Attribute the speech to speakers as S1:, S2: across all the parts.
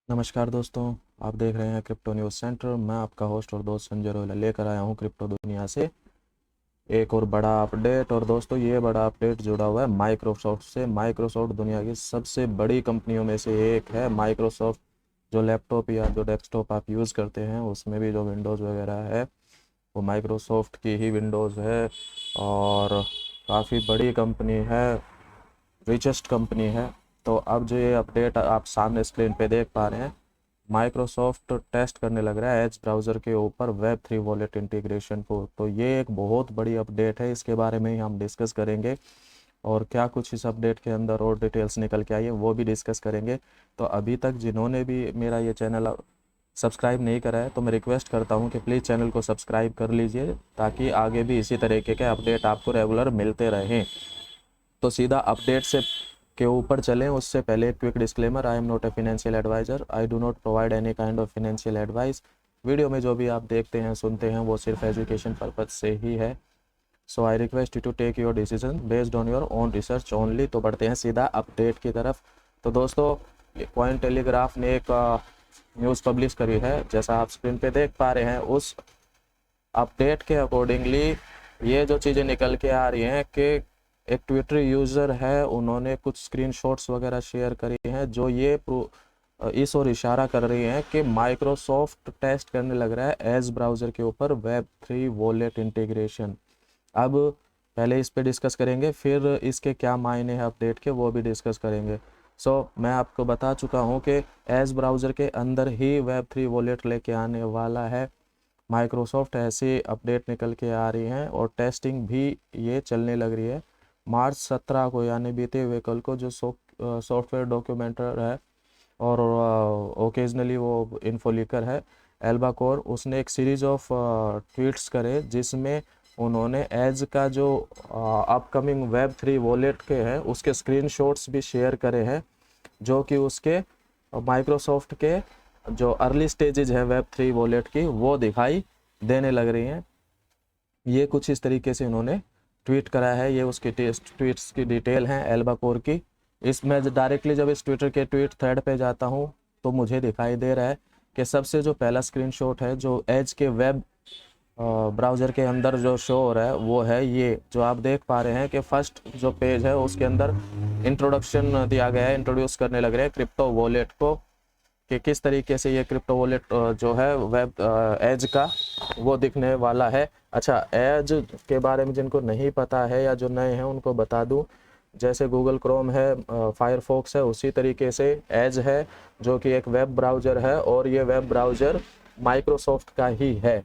S1: नमस्कार दोस्तों। आप देख रहे हैं क्रिप्टो न्यूज़ सेंटर। मैं आपका होस्ट और दोस्त संजय रोहिला लेकर आया हूं क्रिप्टो दुनिया से एक और बड़ा अपडेट। और दोस्तों, ये बड़ा अपडेट जुड़ा हुआ है माइक्रोसॉफ्ट से। माइक्रोसॉफ्ट दुनिया की सबसे बड़ी कंपनियों में से एक है। माइक्रोसॉफ्ट जो लैपटॉप या जो डेस्कटॉप आप यूज़ करते हैं उसमें भी जो विंडोज़ वगैरह है वो माइक्रोसॉफ्ट की ही विंडोज़ है। और काफ़ी बड़ी कंपनी है, रिचेस्ट कंपनी है। तो अब जो ये अपडेट आप सामने स्क्रीन पे देख पा रहे हैं, माइक्रोसॉफ्ट टेस्ट करने लग रहा है एज ब्राउज़र के ऊपर वेब थ्री वॉलेट इंटीग्रेशन को। तो ये एक बहुत बड़ी अपडेट है, इसके बारे में ही हम डिस्कस करेंगे। और क्या कुछ इस अपडेट के अंदर और डिटेल्स निकल के आई है वो भी डिस्कस करेंगे। तो अभी तक जिन्होंने भी मेरा ये चैनल सब्सक्राइब नहीं करा है तो मैं रिक्वेस्ट करता हूँ कि प्लीज़ चैनल को सब्सक्राइब कर लीजिए, ताकि आगे भी इसी तरीके के अपडेट आपको रेगुलर मिलते रहें। तो सीधा अपडेट से के ऊपर चलें उससे पहले एक quick disclaimer. I am not a financial advisor, I do not provide any kind of financial advice. Video में जो भी आप देखते हैं सुनते हैं वो सिर्फ एजुकेशन पर्पज से ही है। So I request you to take your decision based on your own research only. तो बढ़ते हैं सीधा अपडेट की तरफ। तो दोस्तों, पॉइंट टेलीग्राफ ने एक न्यूज़ पब्लिश करी है, जैसा आप स्क्रीन पे देख पा रहे हैं। उस अपडेट के अकॉर्डिंगली ये जो चीज़ें निकल के आ रही हैं कि एक ट्विटर यूज़र है, उन्होंने कुछ स्क्रीनशॉट्स वगैरह शेयर करी हैं जो ये इस ओर इशारा कर रही हैं कि माइक्रोसॉफ्ट टेस्ट करने लग रहा है एज ब्राउज़र के ऊपर वेब थ्री वॉलेट इंटीग्रेशन। अब पहले इस पे डिस्कस करेंगे, फिर इसके क्या मायने हैं अपडेट के वो भी डिस्कस करेंगे। मैं आपको बता चुका हूँ कि एज ब्राउज़र के अंदर ही वेब थ्री वॉलेट लेके आने वाला है माइक्रोसॉफ्ट। ऐसी अपडेट निकल के आ रही हैं और टेस्टिंग भी ये चलने लग रही है। मार्च 17 को यानी बीते हुए कल को जो सॉफ्टवेयर डॉक्यूमेंटर है और ओकेजनली वो इन्फो लीकर है एल्बाकोर, उसने एक सीरीज ऑफ ट्वीट्स करे जिसमें उन्होंने एज का जो अपकमिंग वेब थ्री वॉलेट के हैं उसके स्क्रीनशॉट्स भी शेयर करे हैं, जो कि उसके माइक्रोसॉफ्ट के जो अर्ली स्टेजेज है वेब थ्री वॉलेट की वो दिखाई देने लग रही हैं। ये कुछ इस तरीके से उन्होंने ट्वीट करा है। ये उसकी ट्वीट्स की डिटेल हैं एल्बाकोर की। इसमें डायरेक्टली जब इस ट्विटर के ट्वीट थ्रेड पे जाता हूँ तो मुझे दिखाई दे रहा है कि सबसे जो पहला स्क्रीनशॉट है जो एज के वेब ब्राउज़र के अंदर जो शो हो रहा है वो है ये जो आप देख पा रहे हैं कि फर्स्ट जो पेज है उसके अंदर इंट्रोडक्शन दिया गया है। इंट्रोड्यूस करने लग रहे हैं क्रिप्टो वॉलेट को कि किस तरीके से ये क्रिप्टो वॉलेट जो है वेब एज का वो दिखने वाला है। अच्छा, एज के बारे में जिनको नहीं पता है या जो नए हैं उनको बता दूं, जैसे गूगल क्रोम है, फायरफॉक्स है, उसी तरीके से एज है जो कि एक वेब ब्राउज़र है और ये वेब ब्राउज़र माइक्रोसॉफ्ट का ही है।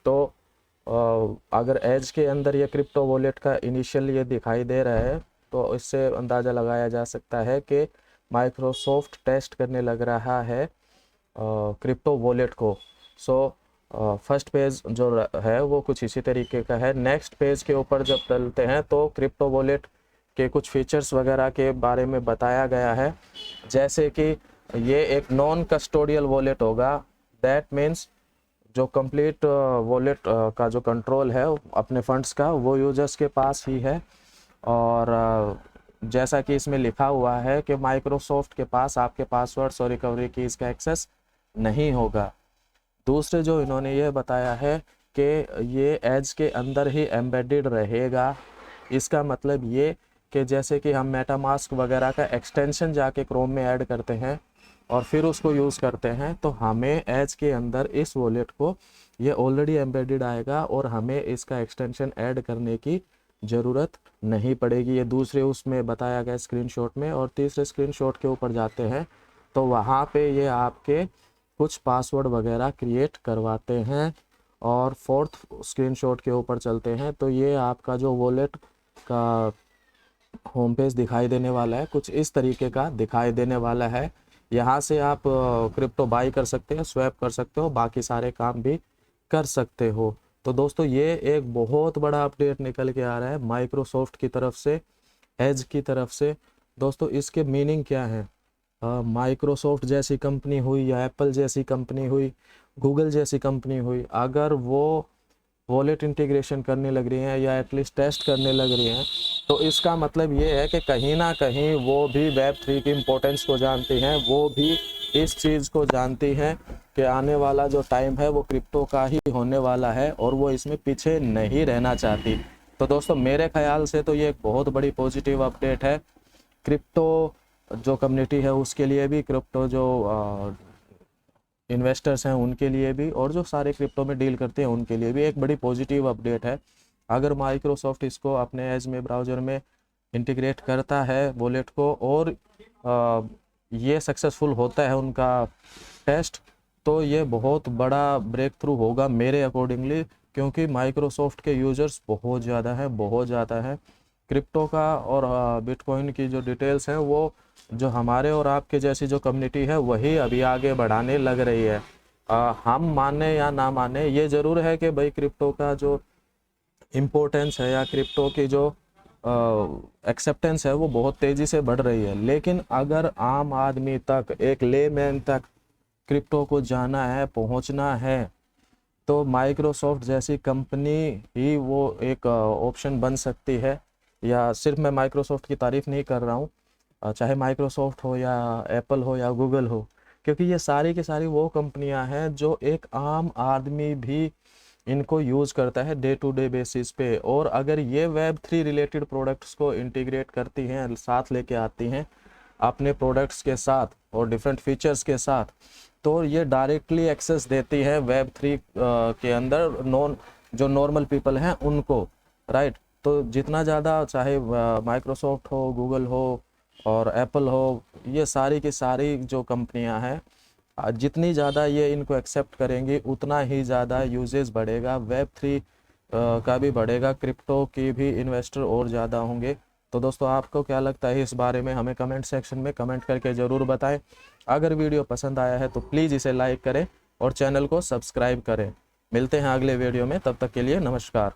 S1: तो अगर एज के अंदर ये क्रिप्टो वॉलेट का इनिशियल ये दिखाई दे रहा है तो इससे अंदाज़ा लगाया जा सकता है कि माइक्रोसॉफ्ट टेस्ट करने लग रहा है क्रिप्टो वॉलेट को। फर्स्ट पेज जो है वो कुछ इसी तरीके का है। नेक्स्ट पेज के ऊपर जब चलते हैं तो क्रिप्टो वॉलेट के कुछ फीचर्स वगैरह के बारे में बताया गया है, जैसे कि ये एक नॉन कस्टोडियल वॉलेट होगा। दैट मीन्स जो कंप्लीट वॉलेट का जो कंट्रोल है अपने फंड्स का वो यूजर्स के पास ही है। और जैसा कि इसमें लिखा हुआ है कि माइक्रोसॉफ्ट के पास आपके पासवर्ड्स और रिकवरी कीज़ का एक्सेस नहीं होगा। दूसरे जो इन्होंने ये बताया है कि ये एज के अंदर ही एम्बेडेड रहेगा। इसका मतलब ये कि जैसे कि हम मेटामास्क वगैरह का एक्सटेंशन जाके क्रोम में ऐड करते हैं और फिर उसको यूज़ करते हैं, तो हमें एज के अंदर इस वॉलेट को ये ऑलरेडी एम्बेडेड आएगा और हमें इसका एक्सटेंशन ऐड करने की ज़रूरत नहीं पड़ेगी। ये दूसरे उसमें बताया गया स्क्रीनशॉट में। और तीसरे स्क्रीनशॉट के ऊपर जाते हैं तो वहाँ पे ये आपके कुछ पासवर्ड वगैरह क्रिएट करवाते हैं। और फोर्थ स्क्रीनशॉट के ऊपर चलते हैं तो ये आपका जो वॉलेट का होम पेज दिखाई देने वाला है कुछ इस तरीके का दिखाई देने वाला है। यहाँ से आप क्रिप्टो बाई कर सकते हैं, स्वैप कर सकते हो, बाकी सारे काम भी कर सकते हो। तो दोस्तों, ये एक बहुत बड़ा अपडेट निकल के आ रहा है माइक्रोसॉफ्ट की तरफ से, एज की तरफ से। दोस्तों, इसके मीनिंग क्या है? माइक्रोसॉफ्ट जैसी कंपनी हुई या एप्पल जैसी कंपनी हुई, गूगल जैसी कंपनी हुई, अगर वो वॉलेट इंटीग्रेशन करने लग रही हैं या एटलीस्ट टेस्ट करने लग रही हैं तो इसका मतलब ये है कि कहीं ना कहीं वो भी वेब थ्री की इम्पोर्टेंस को जानती हैं, वो भी इस चीज़ को जानती हैं कि आने वाला जो टाइम है वो क्रिप्टो का ही होने वाला है और वो इसमें पीछे नहीं रहना चाहती। तो दोस्तों मेरे ख्याल से तो ये एक बहुत बड़ी पॉजिटिव अपडेट है क्रिप्टो जो कम्युनिटी है उसके लिए भी, क्रिप्टो जो इन्वेस्टर्स हैं उनके लिए भी, और जो सारे क्रिप्टो में डील करते हैं उनके लिए भी एक बड़ी पॉजिटिव अपडेट है। अगर माइक्रोसॉफ्ट इसको अपने एज में ब्राउज़र में इंटीग्रेट करता है वॉलेट को और ये सक्सेसफुल होता है उनका टेस्ट, तो ये बहुत बड़ा ब्रेक थ्रू होगा मेरे अकॉर्डिंगली, क्योंकि माइक्रोसॉफ्ट के यूज़र्स बहुत ज़्यादा हैं, बहुत ज़्यादा है। क्रिप्टो का और बिटकॉइन की जो डिटेल्स हैं वो जो हमारे और आपके जैसी जो कम्युनिटी है वही अभी आगे बढ़ाने लग रही है। हम माने या ना माने, ये ज़रूर है कि भाई क्रिप्टो का जो इम्पोर्टेंस है या क्रिप्टो की जो एक्सेप्टेंस है वो बहुत तेज़ी से बढ़ रही है, लेकिन अगर आम आदमी तक, एक लेमैन तक क्रिप्टो को जाना है, पहुंचना है, तो माइक्रोसॉफ्ट जैसी कंपनी ही वो एक ऑप्शन बन सकती है। या सिर्फ मैं माइक्रोसॉफ्ट की तारीफ़ नहीं कर रहा हूँ, चाहे माइक्रोसॉफ्ट हो या एप्पल हो या गूगल हो, क्योंकि ये सारी की सारी वो कंपनियां हैं जो एक आम आदमी भी इनको यूज़ करता है डे टू डे बेसिस पे। और अगर ये वेब 3 रिलेटेड प्रोडक्ट्स को इंटीग्रेट करती हैं, साथ लेके आती हैं अपने प्रोडक्ट्स के साथ और डिफरेंट फीचर्स के साथ, तो ये डायरेक्टली एक्सेस देती है वेब 3 के अंदर जो नॉर्मल पीपल हैं उनको, राइट। तो जितना ज़्यादा चाहे माइक्रोसॉफ्ट हो, गूगल हो और एप्पल हो, ये सारी की सारी जो कंपनियां हैं, जितनी ज़्यादा ये इनको एक्सेप्ट करेंगी उतना ही ज़्यादा यूजेस बढ़ेगा, वेब 3 का भी बढ़ेगा, क्रिप्टो की भी इन्वेस्टर और ज़्यादा होंगे। तो दोस्तों आपको क्या लगता है इस बारे में, हमें कमेंट सेक्शन में कमेंट करके ज़रूर बताएं। अगर वीडियो पसंद आया है तो प्लीज़ इसे लाइक करें और चैनल को सब्सक्राइब करें। मिलते हैं अगले वीडियो में, तब तक के लिए नमस्कार।